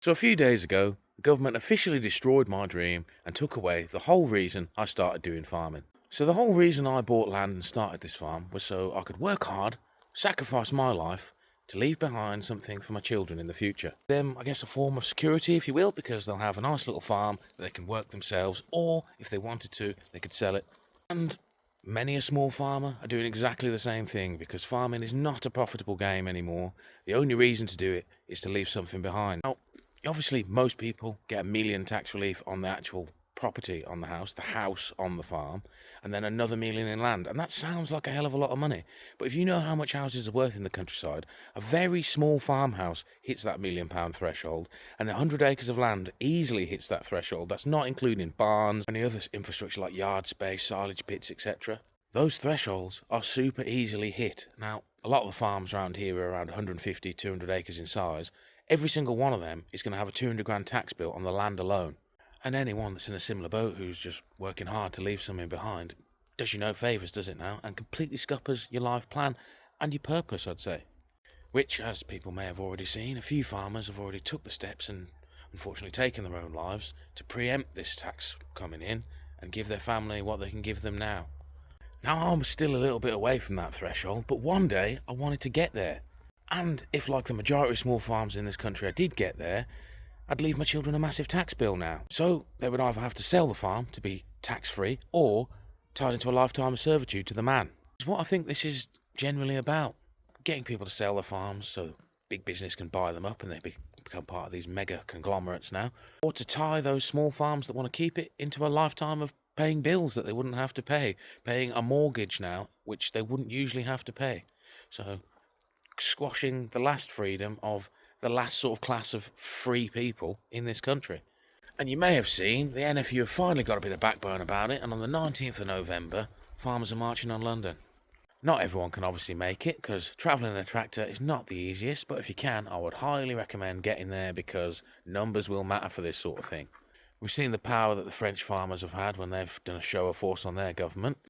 So a few days ago, the government officially destroyed my dream and took away the whole reason I started doing farming. So the whole reason I bought land and started this farm was so I could work hard, sacrifice my life to leave behind something for my children in the future. Them, I guess, a form of security, if you will, because they'll have a nice little farm that they can work themselves, or if they wanted to, they could sell it. And many a small farmer are doing exactly the same thing because farming is not a profitable game anymore. The only reason to do it is to leave something behind. Now, obviously, most people get a million tax relief on the actual property on the house on the farm, and then another million in land. And that sounds like a hell of a lot of money. But if you know how much houses are worth in the countryside, a very small farmhouse hits that £1 million threshold, and 100 acres of land easily hits that threshold. That's not including barns, any other infrastructure like yard space, silage pits, etc. Those thresholds are super easily hit. Now, a lot of the farms around here are around 150, 200 acres in size. Every single one of them is going to have a 200 grand tax bill on the land alone. And anyone that's in a similar boat who's just working hard to leave something behind does you no favours, does it now? And completely scuppers your life plan and your purpose, I'd say. Which, as people may have already seen, a few farmers have already took the steps and unfortunately taken their own lives to preempt this tax coming in and give their family what they can give them now. Now, I'm still a little bit away from that threshold, but one day I wanted to get there. And if, like the majority of small farms in this country, I did get there, I'd leave my children a massive tax bill now. So they would either have to sell the farm to be tax-free or tied into a lifetime of servitude to the man. It's what I think this is generally about. Getting people to sell their farms so big business can buy them up and they become part of these mega conglomerates now. Or to tie those small farms that want to keep it into a lifetime of paying bills that they wouldn't have to pay. Paying a mortgage now, which they wouldn't usually have to pay. So squashing the last freedom of the last sort of class of free people in this country. And you may have seen the NFU have finally got a bit of backbone about it, and on the 19th of November, farmers are marching on London. Not everyone can obviously make it because travelling in a tractor is not the easiest, but if you can, I would highly recommend getting there because numbers will matter for this sort of thing. We've seen the power that the French farmers have had when they've done a show of force on their government.